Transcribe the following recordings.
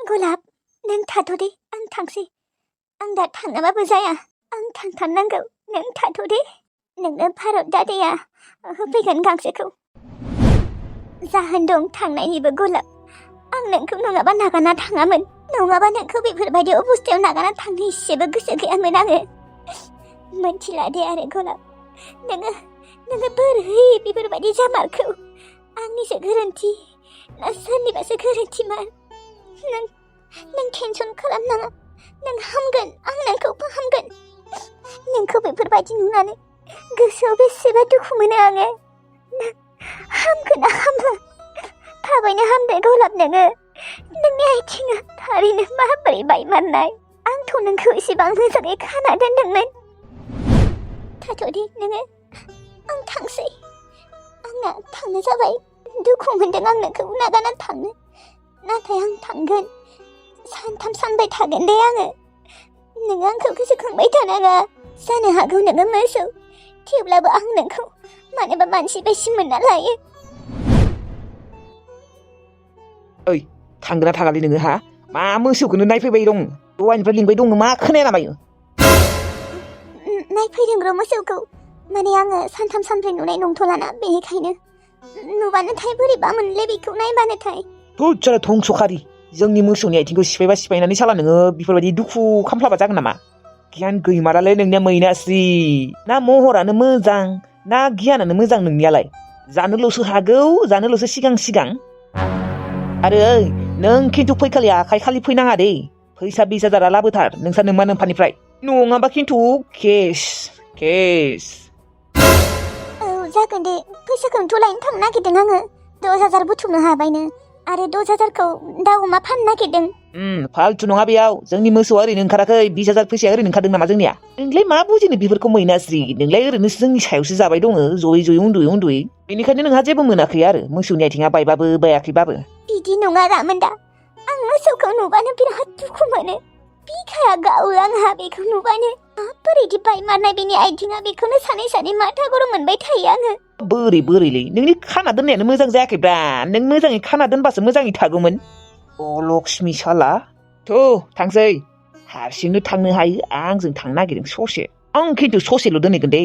गलाब नों थाथ'दे आं थांसै आं दा थाङाबाबो जाया आं थांथारनांगौ नों थाथ'दे नोंनो भारत दादाया होफैगोन गांसेखौ जाहोन दं थांनायनिबो गलाब आं नोंखौ नङाबा नागारना थाङामोन नङाबा नोंखौ बेफोरबायदि अबस्थायाव नागारना थांनो इसेबो गोसो गैयामोन आङो मोनथिला दे आरो गलाब नोङो बोरै बेफोरबायदि जामारखौ आंनिसो गोरोन्थि ना सोरनिबासो गोरोन्थिमार नों टेनसन खालामनाङा नों हामगोन आं नोंखौ फाहामगोन नोंखौ बेफोरबायदि नुनानै गोसोआव बेसेबा दुखु मोनो आङो हामगोन ना हामला थाबैनो हामदो गलाब नोङो नोंनि आथिङा थारैनो माबोरै बायमारनाय आंथ' नोंखौ एसेबां मोजाङै खाना दोनदोंमोन थाथ'दे नोङो आं थांसै आंना थांनो जाबाय दुखु मोनदों आं नोंखौ नागारना थांनो नाथाय आं थांगोन सानथाम सानब्रै थागोन दे आङो नोङो आंखौ गोसोखांबाय थानाङा जानो हागौ नोङो मोसौ थेवब्लाबो आं नोंखौ मानोबा मानसि बायदि मोनना लायो ओइ थांगोना थाङालै नोङो हा मा मोसौखौनो नायफैबाय दं दहायनिफ्राय लिंबाय दं मा खोनाया नामायो नायफैदों र' मोसौखौ माने आङो सानथाम सानब्रै नुनाय नंथ'लाना बेनिखायनो नुबानोथाय बोरैबा मोनलै बेखौ नायबानोथाय थुद साला धंसखारि जोंनि मोसौनि आथिंखौ सिफायबा सिफायनानै साला नोङो बेफोरबायदि दुखु खामफ्लाबा जागोन नामा गियान गैमारालै नोंनिया मैनास्रि ना महरानो मोजां ना गियानानो मोजां नोंनियालाय जानोल'सो हागौ जानोल'सो सिगां आरो ओइ नों खिन्थु फैखालि आखाइ खालि फैनाङा दे फैसा 20,000 लाबोथार नोंसा नोमा नोम्फानिफ्राय नङाबा खिन्थु केस औ जागोन दे फैसाखौनोथ' लायनो थांनो नागिरदों आङो 10,000 बुथुमनो हाबायनो आरो 10,000खौ दाउ अमा फाननो नागिरदों फाल्थु नङा बेयाव जोंनि मोसौआ ओरैनो ओंखाराखै 20,000 फैसाया ओरैनो ओंखारदों नामा जोंनिया नोंलाय मा बुजिनो बेफोरखौ मैनास्रि नोंलाय ओरैनो जोंनि सायावसो जाबाय दङ जयै उन्दुयै बेनिखायनो नोंहा जेबो मोनाखै आरो मोसौनि आथिङा बायबाबो बायाखैबाबो बिदि नङा रामोनदा आं मोसौखौ नुबानो बिराद दुखु मोनो बिखाया गावो आंहा बेखौ नुबानो माबोरैदि बायमारनाय बेनि आथिङा बेखौनो सानै माथा गरम मोनबाय थायो आङो बोरैलै नोंनि खाना दोननायानो मोजां जायाखैब्रा नों मोजाङै खाना दोनबासो मोजाङै थागौमोन अ लक्ष्मी साला थांसै हारसिंनो थांनो हायो आंजों थांनो नागिरदों ससे आं खिन्थु ससेल' दोनहैगोन दे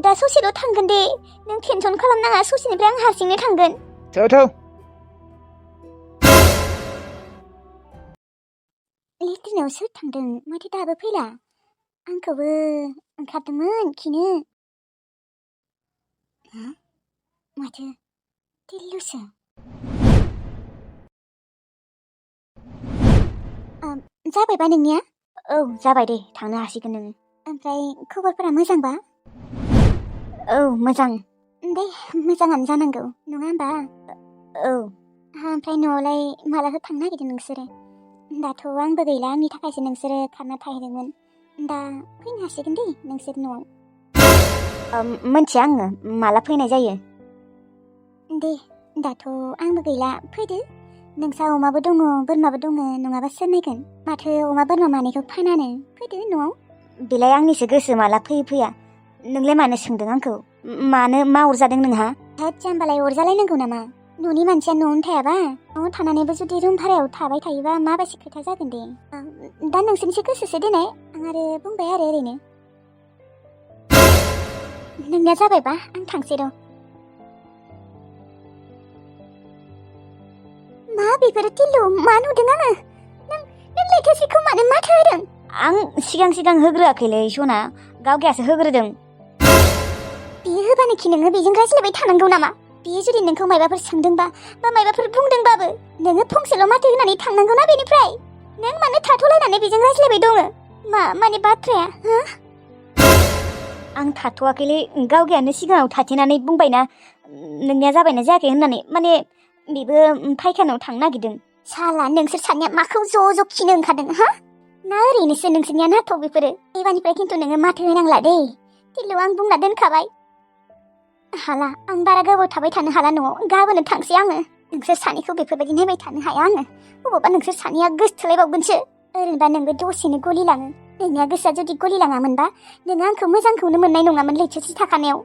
दा ससेल' थांगोन दे नों टेनसन खालामनाङा ससेनिफ्राय आं हारसिंनो थांगोन थौ लेट्रिनाव सोर थांदों माथो दाबो फैला आंखौबो ओंखारदोंमोन खिनो माथो दिल्लुसो जाबायबा नोंनिया औ जाबाय दे थांनो हासिगोन नोङो ओमफ्राय खबरफोरा मोजांबा औ मोजां दे मोजाङानो जानांगौ नङा होमबा औ ओमफ्राय न'आवलाय मालाथो थांनो नागिरदों नोंसोरो दाथ' आंबो गैला आंनि थाखायसो नोंसोरो खारना थाहैदोंमोन दा फैनो हासिगोन दे नोंसोर न'आव मोनथिया आङो माला फैनाय जायो दे दाथ' आंबो गैला फैदो नोंसा अमाबो दङ बोरमाबो दङ नङाबा सोर नायगोन माथो अमा बोरमा मानैखौ फानानो फैदो न'आव बेलाय आंनिसो गोसो माला फैया नोंलाय मानो सोंदों आंखौ मानो मा अरजादों नोंहा होद जाम्बालाय अरजालायनांगौ नामा न'नि मानसिया न'आवनो थायाबा न'आव थानानैबो जुदि रुम भारायाव थाबाय थायोबा माबायदि खोथा जागोन दे दा नोंसोरनिसो गोसोसो देनाय आं आरो बुंबाय आरो ओरैनो नोंनिया जाबायबा आं थांसै र' मा बेफोरो टिल्लु मा नुदों आङो नों लैथोसेखौ मानो माथो होदों आं सिगां होग्रोआखैलै सना गावगायासो होग्रोदों बियो होबानोखि नोङो बेजों रायज्लायबाय थानांगौ नामा बियो जुदि नोंखौ मायबाफोर सोंदोंबा बा मायबाफोर बुंदोंबाबो नोङो फंसेल' माथो होनानै थांनांगौ ना बेनिफ्राय नों मानो थाथ'लायनानै बेजों रायज्लायबाय दङ माने बाथ्राया आं थाथ'वाखैलै गावगायानो सिगाङाव थाथेनानै बुंबायना नोंनिया जाबायना जायाखै होननानै माने बेबो फायखानायाव थांनो नागिरदों साला नोंसोर सानैया माखौ ज' खिनो ओंखारदों ना ओरैनोसो नोंसोरनिया नाथ' बेफोरो एबारनिफ्राय खिन्थु नोङो माथो होनांला दे टिल्लु आं बुंना दोनखाबाय हाला आं बारा गोबाव थाबाय थानो हाला न'आव गाबोननो थांसै आङो नोंसोर सानैखौ बेफोरबायदि नायबाय थानो हाया आङो बबावबा नोंसोर सानैया गोसथोलायबावगोनसो ओरैनोबा नोंबो दसेनो गलिलाङो नोंनिया गोसोआ जुदि गलिलाङामोनबा नोङो आंखौ मोजांखौनो मोननाय नङामोन लैथोसि थाखानायाव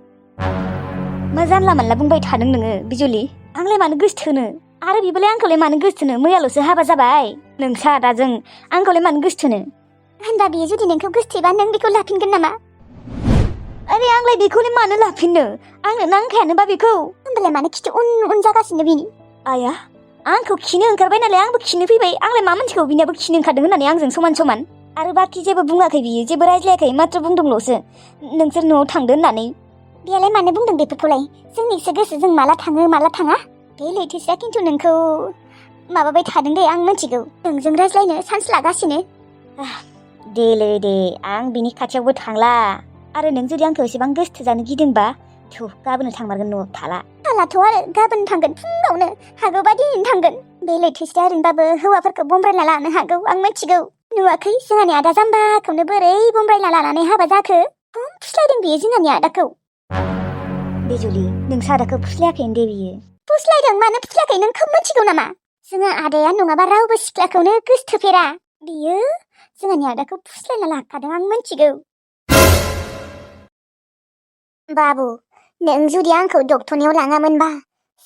मा जानला मानला बुंबाय थादों नोङो बिजुलि आंलाय मानो गोसथोनो आरो बिबोलाय आंखौलाय मानो गोसथोनो मैयाल'सो हाबा जाबाय नोंसा आदाजों आंखौलाय मानो गोसथोनो होनबा बियो जुदि नोंखौ गोसथोबा नों बेखौ लाफिनगोन नामा अरे आंलाय बेखौलाय मानो लाफिननो आंनो नांखायानोबा बेखौ होनबालाय मानो खिथु उन उन जागासिनो बिनि आया आंखौ खिनो ओंखारबाय नालाय आंबो खिनो फैबाय आंलाय मा मोनथिगौ बिनियाबो खिनो ओंखारदों होननानै आंजों समान समान आरो बाखि जेबो बुङाखै बियो जेबो रायज्लायाखै मात्र बुंदोंल'सो नोंसोर न'आव थांदो होननानै बेयालाय मानो बुंदों बेफोरखौलाय जोंनिसो गोसो जों माला थाङो माला थाङा बे लैथोसेया खिन्थु नोंखौ माबाबाय थादों दे आं मिथिगौ नोंजों रायज्लायनो चान्स लागासिनो देलै दे आं बिनि खाथियावबो थांला आरो नों जुदि आंखौ एसेबां गोसथो जानो गिदोंबा थु गाबोन थांमारगोन न'आव थालाथ' आरो गाबोन थांगोन फुङावनो हागौबा दिनैनो थांगोन बे लैथोसेया ओरैनोबाबो हौवाफोरखौ बमब्रायना लानो हागौ आं मिथिगौ नुवाखै जोंहानि आदा जाम्बाखौनो बोरै बमब्रायना लानानै हाबा जाखो खम फुस्लायदों बियो जोंहानि आदाखौ बिजुलि नोंसा आदाखौ फुस्लायाखै होनदे बियो फुस्लायदों मानो फुस्लायाखै नों खोब मिथिगौ नामा जोंहा आदाया नङाबा रावबो सिख्लाखौनो गोसथोफेरा बियो जोंहानि आदाखौ फुस्लायना लाखादों आं मिथिगौ बाबु नों जुदि आंखौ डक्टरनियाव लाङामोनबा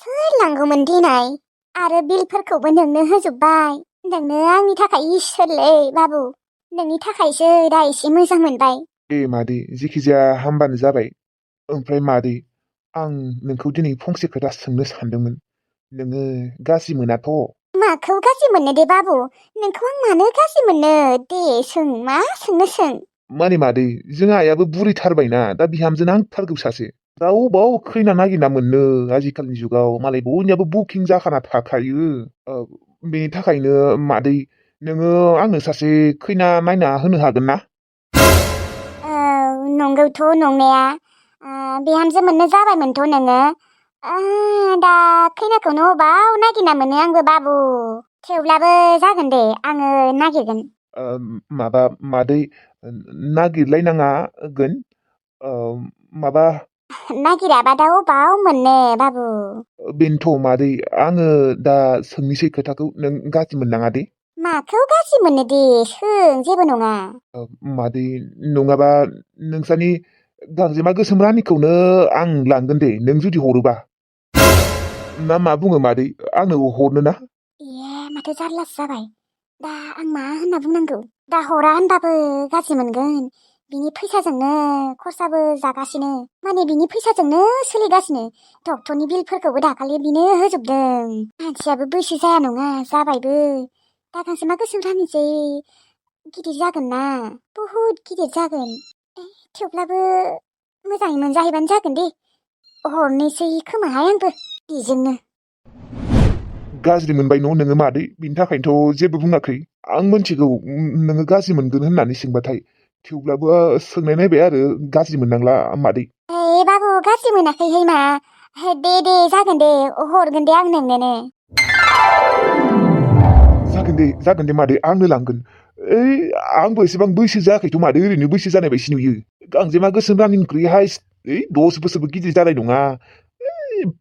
सोर लांगौमोन दिनै आरो बिलफोरखौबो नोंनो होजोब्बाय नोंनो आंनि थाखाय इसोरलै बाबु नोंनि थाखायसो दा एसे मोजां मोनबाय दे मादै जेखिजाया हामबानो जाबाय ओमफ्राय मादै आं नोंखौ दिनै फंसे खोथा सोंनो सानदोंमोन नोङो गाज्रि मोनाथ' माखौ गाज्रि मोननो दे बाबु नोंखौ आं मानो गाज्रि मोननो दे सों मा सोंनो सों माने मादै जोंहा आइयाबो बुरैथारबायना दा बिहामजो नांथारगौ सासे रावबाव खैना नागिरना मोननो आजिखालिनि जुगाव मालाय बयनियाबो बुकिं जाखाना थाखायो बेनि थाखायनो मादै नोङो आंनो सासे खैना नायना होनो हागोन ना नंगौथ' नंनाया बिहामजो मोननो जाबायमोनथ' नोङो दा खैनाखौनो अबाव नागिरना मोनो आंबो बाबु थेवब्लाबो जागोन दे आङो नागिरगोन माबा मादै नागिरलायनाङागोन माबा नागिराबा दा अबाव मोननो बाबु बेनोथ' मादै आङो दा सोंनोसै खोथाखौ नों गाज्रि मोननाङा दे माखौ गाज्रि मोननो दे सों जेबो नङा मादै नङाबा नोंसानि गांजेमा गोसोम रानिखौनो आं लांगोन दे नों जुदि हरोबा ना मा बुङो मादै आंनो हरनो ना माथो जारलासो जाबाय दा आं मा होनना बुंनांगौ दा हरा होनबाबो गाज्रि मोनगोन बिनि फैसाजोंनो खरसाबो जागासिनो माने बिनि फैसाजोंनो सोलिगासिनो डक्टरनि बिलफोरखौबो दाखालि बिनो होजोबदों मानसियाबो बैसो जाया नङा जाबायबो दा गांजेमा गोसोम रानिसै गिदिर जागोन ना बहुद गिदिर जागोन थेवब्लाबो मोजाङै मोनजाहैबानो जागोन दे हरनोसै खोमाहाय आंबो बेजोंनो गाज्रि मोनबाय न' नोङो मादै बिनि थाखायनोथ' जेबो बुङाखै आं मिथिगौ नोङो गाज्रि मोनगोन होननानै सोंबाथाय थेवब्लाबो सोंनाय नायबाय आरो गाज्रि मोननांला मादै बाबु गाज्रि मोनाखैहाय मा दे दे जागोन दे हरगोन दे आं नोंनोनो जागोन दे मादै आंनो लांगोन आंबो एसेबां बैसो जायाखैथ' मादै ओरैनो बैसो जानाय बायदि नुयो गांजेमा गोसोम रानिनिख्रुइ हाइस्ट 10 बोसोरबो गिदिर जानाय नङा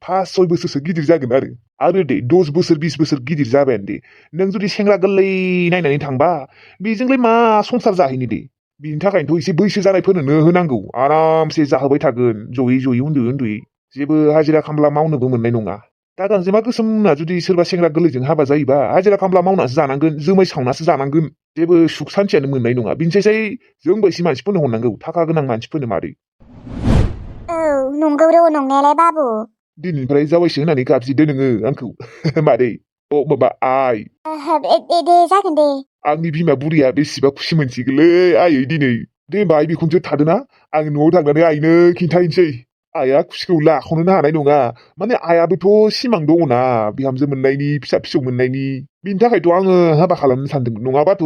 5-6 बोसोरसो गिदिर जागोन आरो दे 10 बोसोर 20 बोसोर गिदिर जाबायानो दे नों जुदि सेंग्रा गोरलै नायनानै थांबा बेजोंलाय मा संसार जाहैनो दे बिनि थाखायनोथ' एसे बैसो जानायफोरनो होनांगौ आरामसे जाहोबाय थागोन जयै उन्दुयै जेबो हाजिरा खामला मावनोबो मोननाय नङा दा गांजेमा गोसोमना जुदि सोरबा सेंग्रा गोरलैजों हाबा जायोबा हाजिरा खामला मावनासो जानांगोन जुमाय सावनासो जानांगोन जेबो सुख सान्थियानो मोननाय नङा बिनिसाय जों बायदि मानसिफोरनो हरनांगौ थाखा गोनां मानसिफोरनो मादै नंगौ र' नंनायालाय बाबु दिनैनिफ्राय जावायसो होननानै गाबज्रिदो नोङो आंखौ मादै माबा आइ दे जागोन दे आंनि बिमा बुरिया बेसेबा खुसि मोनसिगोनलै आयै दिनै दे होमबा आइ बिखुनजो थादोना आं न'आव थांनानै आइनो खिन्थाहैनोसै आइया खुसिखौ लाख'नोनो हानाय नङा माने आइयाबोथ' सिमां दङना बिहामजो मोननायनि फिसा फिसौ मोननायनि बिनि थाखायथ' आङो हाबा खालामनो सानदोंमोन नङाबाथ'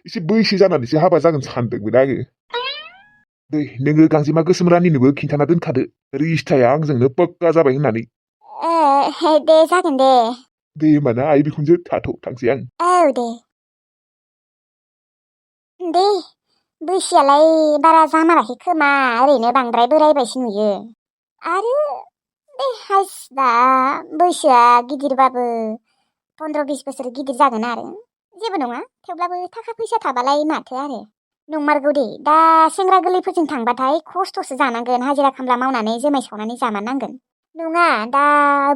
एसे बैसो जानानैसो हाबा जागोन सानदोंमोन आङो दे नोङो गांजेमा गोसोम रानिनोबो खिन्थाना दोनखादो रिस्ताया आंजोंनो पक्का जाबाय होननानै दे जागोन दे होमबाना आइ बिखुनजो थांसै आं दे बैसोआलाय बारा जामाराखै खोमा ओरैनो बांद्राय बोरायबायसो नुयो आरो बे दा बैसोआ गिदिरबाबो 15-20 बोसोर गिदिर जागोन आरो जेबो नङा थेवब्लाबो थाखा फैसा थाबालाय माथो आरो नंमारगौ दे दा सेंग्रा गोरलैफोरजों थांबाथाय खस्थ'सो जानांगोन हाजिरा खामला मावनानै जुमाय सावनानै जामारनांगोन नङा दा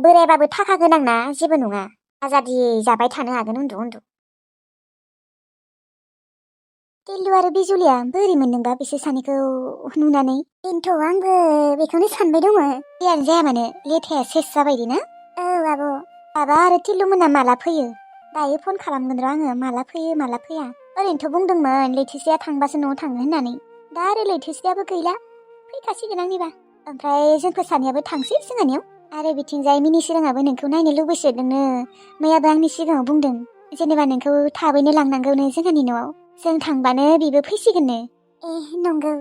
बोरायबाबो थाखा गोनांना जेबो नङा आजादि जाबाय थानो हागोन उन्दु उन्दु। टिल्लु आरो बिजुलिया बोरै मोनदोंबा बिसोर सानैखौ नुनानै? बेनोथ' आंबो बेखौनो सानबाय दङ। जेयानो जाया मानो लेथाया सेस जाबायदि ना? औ आब'। बाबा आरो टिल्लु मोना माला फैयो? दायो फन खालामगोन र' आङो माला फैयो माला फैया। ओरैनोथ' बुंदोंमोन लैथोसेया थांबासो न'आव थाङो होननानै। दा आरो लैथोसेयाबो गैला। फैखासिगोन आंनिबा। ओमफ्राय जोंफोर सानैयाबो थांसै जोंहानियाव। आरो बिथिंजाय मिनिसोराङाबो नोंखौ नायनो लुबैसोदोंनो। मैयाबो आंनि सिगाङाव बुंदों। जेनेबा नोंखौ थाबैनो लांनांगौनो जोंहानि न'आव। जों थांबानो बिबो फैसिगोननो। नंगौ।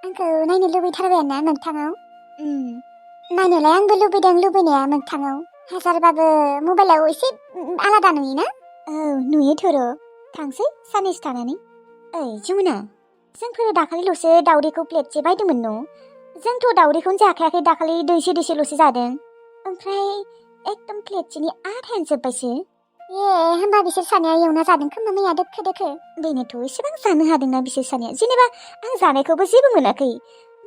आंखौ नायनो लुबैथारबायाना मोगथाङाव? नायनोलाय आंबो लुबैदों लुबैनाया मोगथाङाव। हाजारबाबो मबाइलाव एसे आलादा नुयोना? औ नुयोथ' र'। थांसै साननैसो थानानै। ओइ जमुना, जोंफोर दाखालिल'सो दावदैखौ प्लेटसे बायदोंमोन न'। जोंथ' दावदैखौनो जाखायाखै दाखालि दैसेल'सो जादों। ओमफ्राय एकदम प्लेटसेनि आधायानो जोब्बायसो। होमबा बिसोर सानैया एवना जादों खोमा मैया दोखो दोखो। बेनोथ' एसेबां जानो हादोंना बिसोर सानैया। जेनेबा आं जानायखौबो जेबो मोनाखै।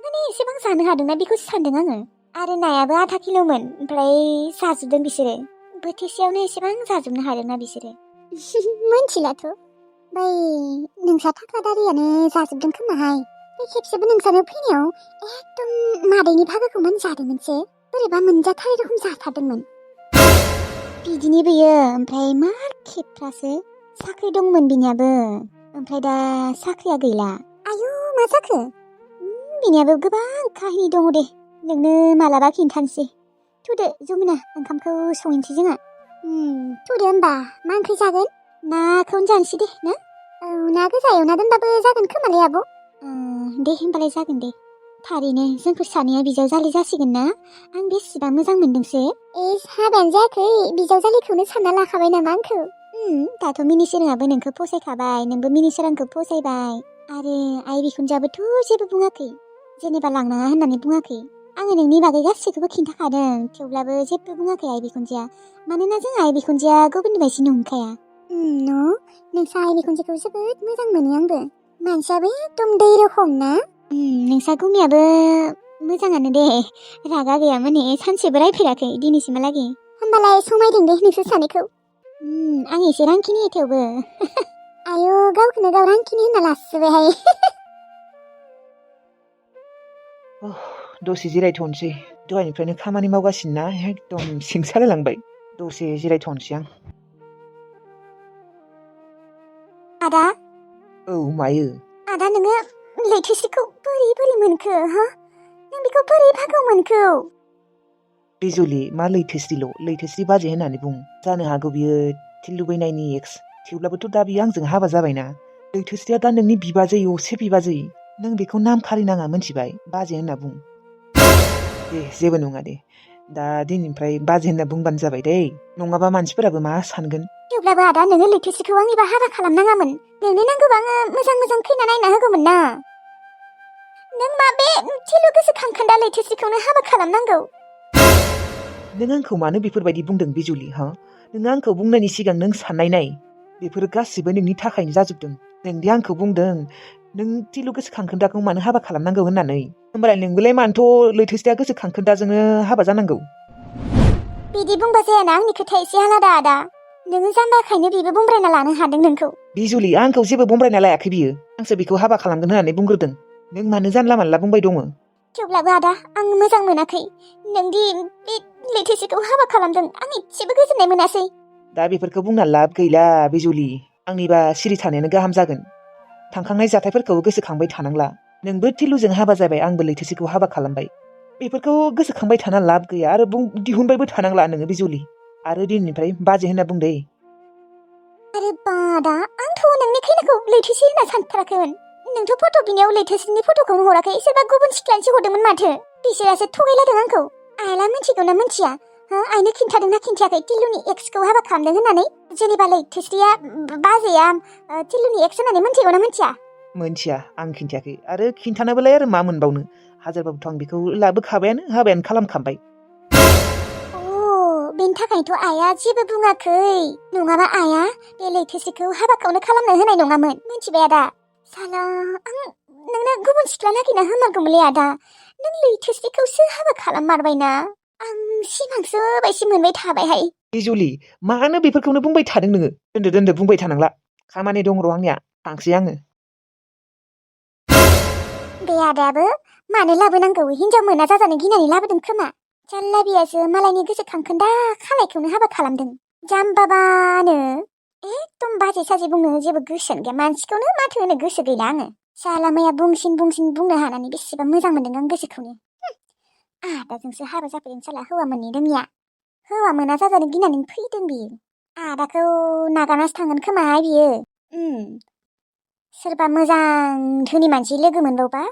माने एसेबां जानो हादोंना बेखौसो सानदों आङो। आरो नायाबो आधा किल'मोन। ओमफ्राय जाजोबदों बिसोरो। बोथिसेयावनो एसेबां जाजोबनो हादोंना बिसोरो। मोनथिलाथ'। बै नोंसा थाखादारियानो जाजोबदों खोमाहाय। बे खेबसेबो नोंसानो फैनायाव एकदम मादैनि भागोखौ मोनजादोंमोनसो। बोरैबा मोनजाथारै रखम जाथारदोंमोन। बिदिनो बेयो। ओमफ्राय मा खेबफ्रासो साख्रि दंमोन बिनियाबो। ओमफ्राय दा साख्रिया गैला। आयु मा जाखो? बिनियाबो गोबां काहिनि दङ दे। नोंनो मालाबा खिन्थानोसै। थुदो जमुना, ओंखामखौ संहैनोसै जोंहा। थुदो होमबा। मा ओंख्रि जागोन? नाखौनो जानोसै दे ना? औ ना गोजा एवना दोनबाबो जागोन खोमालै आब'। दे होमबालाय जागोन दे। थारैनो जोंफोर सानैया बिजावजालि जासिगोन ना? आं बेसेबां मोजां मोनदोंसो। हाबायानो जायाखै बिजावजालिखौनो सानना लाखाबाय नामा आंखौ? दाथ' मिनिसोराङाबो नोंखौ फसायखाबाय, नोंबो मिनिसोरांखौ फसायबाय। आरो आइ बिखुनजोआबोथ' जेबो बुङाखै। जेनेबा लांनाङा होननानै बुङाखै। आङो नोंनि बागै गासैखौबो खिन्थाखादों। थेवब्लाबो जेबो बुङाखै आइ बिखुनजोआ। मानोना जों आइ बिखुनजोआ गुबुननि बायदि नंखाया। नोंसा आइ बिखुनजोखौ जोबोद मोजां मोनो आंबो। मानसियाबो एकदम दै रखम ना? नोंसा गुमियाबो मोजाङानो दे। रागा गैया माने सानसेबो रायफेराखै दिनैसिमहालागै। होमबालाय समायदों दे नोंसोर सानैखौ। आं एसे रांखिनि थेवबो। आयु गावखौनो गाव रांखिनि होनना लासिबायहाय। दसे जिरायथ'नोसै। दहायनिफ्रायनो खामानि मावगासिनो ना एकदम सिंसालायलांबाय। दसे जिरायथ'नोसै आं। आदा? औ मायो? आदा नोङो लैथोसेखौ बोरै मोनखो हा? नों बेखौ बोरै भागाव मोनखो? बिजुलि मा लैथोस्रिल'? लैथोस्रि बाजै होननानै बुं। जानो हागौ बियो टिल्लु बैनायनि एक्स। थेवब्लाबोथ' दा बियो आंजों हाबा जाबायना। लैथोस्रिया दा नोंनि बिबाजै, असे बिबाजै। नों बेखौ नाम खारिनाङा मोनथिबाय? बाजै होनना बुं। दे जेबो नङा दे। दा दिनैनिफ्राय बाजै होनना बुंबानो जाबाय दै। नङाबा मानसिफोराबो मा सानगोन? थेवब्लाबो आदा नोङो लैथोसेखौ आंनिबा हाबा खालामनाङामोन। नोंनो नांगौबा आङो मोजां खैना नायना होगौमोन ना। नों मा बे टिल्लु गोसोखांखोन्दा लैथोसेखौनो हाबा खालामनांगौ? नों आंखौ मानो बेफोरबायदि बुंदों बिजुलि हा? नों आंखौ बुंनायनि सिगां नों साननाय नाय। बेफोरो गासिबो नोंनि थाखायनो जाजोबदों। नोंदि आंखौ बुंदों नों टिल्लु गोसोखांखोन्दाखौ मानो हाबा खालामनांगौ होननानै। होमबालाय नोंबोलाय मानोथ' लैथोसेया गोसोखांखोन्दाजोंनो हाबा जानांगौ? बिदि बुंबा जायाना, आंनि खोथाया एसे आलादा आदा। नोङो जाम्बाखायनो बिबो बमब्रायना लानो हादों नोंखौ। बिजुलि आंखौ जेबो बमब्रायना लायाखै बियो। आंसो बेखौ हाबा खालामगोन होननानै बुंग्रोदों। नों मानो जानला मानला बुंबाय दङ? थेवब्लाबो आदा आं मोजां मोनाखै। नोंदि बे लैथोसेखौ हाबा खालामदों, आं एसेबो गोजोननाय मोनासै। दा बेफोरखौ बुंना लाब गैला बिजुलि। आंनिबा सिरि थानायानो गाहाम जागोन। थांखांनाय जाथायफोरखौ गोसोखांबाय थानांला। नोंबो टिल्लुजों हाबा जाबाय, आंबो लैथोसेखौ हाबा खालामबाय। बेफोरखौ गोसोखांबाय थाना लाब गैया आरो दिहुनबायबो थानांला नोङो बिजुलि। आरो दिनैनिफ्राय बाजै होनना बुंदे। आरे बादा, आंथ' नोंनि खैनाखौ लैथोसे होनना सानथाराखैमोन। नोंथ' फट' बिनायाव लैथोसेनि फट'खौनो हराखै, सोरबा गुबुन सिख्लानोसो हरदोंमोन माथो। बिसोरासो थगायलायदों आंखौ। आइयाला मिथिगौना मिथिया? आइनो खिन्थादोंना खिन्थायाखै टिल्लुनि एक्सखौ हाबा खालामदों होननानै? जेनेबा लैथोसेया बाजैया टिल्लुनि एक्स होननानै मिथिगौना मिथिया? मोनथिया, आं खिन्थायाखै। आरो खिन्थानोबोलाय आरो मा मोनबावनो? हाजारबाबोथ' आं बेखौ लाबोखाबायानो, हाबायानो खालामखाबाय। बेनि थाखायथ' आइया जेबो बुङाखै। नङाबा आइया बे लैथोसेखौ हाबाखौनो खालामनो होनाय नङामोन, मिथिबाय आदा? साला आं नोंनो गुबुन सिख्ला नागिरना होमारगौमोनलै आदा। नों लैथोसेखौसो हाबा खालाममारबायना। आं सिमांसो बायदि मोनबाय थाबायहाय। जुलि मानो बेफोरखौनो बुंबाय थादों नोङो दोनदो बुंबाय थानांला खामानि दं र' आंनिया थांसै आङो बे आदायाबो मानो लाबोनांगौ हिनजाव मोना जाजानो गिनानै लाबोदों खोमा जाल्ला बियासो मालायनि गोसोखांखोन्दा खालायखौनो हाबा खालामदों जाम्बाबानो एकदम बाजे साजे बुंनो जेबो गोसोआनो गैया मानसिखौनो माथो होनो गोसो गैला आङो साला मैया बुंसिन बुंनो हानानै बेसेबा मोजां मोनदों आं गोसोखौनो आदाजोंसो हाबा जाफैदों साला हौवा मोननि रोङिया हौवा मोना जाजानो गिनानै फैदों बियो आदाखौ नागारनासो थांगोन खोमाहाय बियो सोरबा मोजां धोनि मानसि लोगो मोनबावबा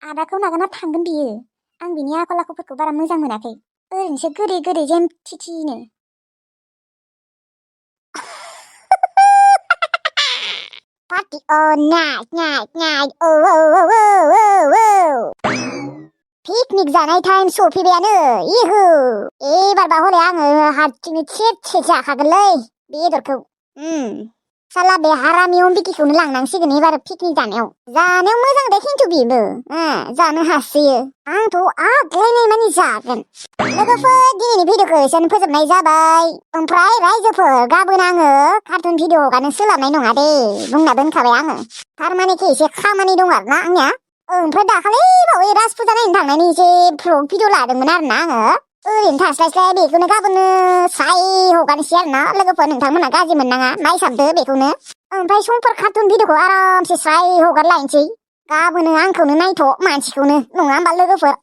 आदाखौ नागारना थांगोन बियो आं बिनि आखल आखुफोरखौ बारा मोजां मोनाखै ओरैनोसो गोदै जेम थिथिनो Party all night पिकनिक जानाय टाइम सफैबायानो इहु एबारबा हले आङो हारसिंनो थिसे जाखागोनलै बेदरखौ साला बे हारामि अम्बिकिखौनो लांनांसिगोन एबार पिकनिक जानायाव मोजां दे खिन्थु बेबो जानो हासोयो आंथ' आग्लायनाय मानि जागोन लोगोफोर दिनैनि भिडिअखौ एसेयावनो फोजोबनाय जाबाय ओमफ्राय रायजोफोर गाबोन आङो कार्टुन भिडिअ हगारनो सोलाबनाय नङा दे बुंना दोनखाबाय आङो थारमाने एसे खामानि दं आरोना आंनिया ओमफ्राय दाखालि बावै राज फुजा नायनो थांनायनि एसे भ्लग भिडिअ लादोंमोन आरोना आङो ओरैनो थास्लायस्लाय बेखौनो गाबोननो साय हगारनोसै आरोना लोगोफोर नोंथांमोना गाज्रि मोननाङा नायसाबदो बेखौनो ओमफ्राय समफोर कार्टुन भिडिअखौ आरामसे स्राय हगारलायनोसै गाबोनो आंखौनो नायथ' मानसिखौनो नङा होमबा लोगोफोर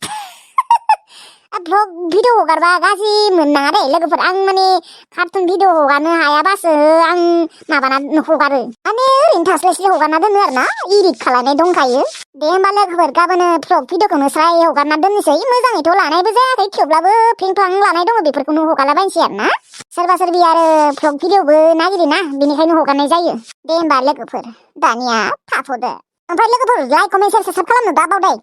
भ्लग भिडिअ हगारबा गाज्रि मोननाङा दे लोगोफोर आं माने कार्टुन भिडिअ हगारनो हायाबासो आं माबाना हगारो माने ओरैनो थास्लायस्लाय हगारना दोनो आरोना इडिट खालामनाय दंखायो दे होमबा लोगोफोर गाबोनो भ्लग भिडिअखौनो स्राय हगारना दोननोसै मोजाङैथ' लानायबो जायाखै थेवब्लाबो फिंफ्लां लानाय दङ बेफोरखौनो हगारलाबायनोसै आरोना सोरबा सोरबि आरो भ्लग भिडिअबो नागिरोना बेनिखायनो हगारनाय जायो दे होमबा लोगोफोर दानिया थाथ'दो ओमफ्राय लोगोफोर लाइक कमेन्ट सेयार साबस्क्राइब खालामनो दा बावदे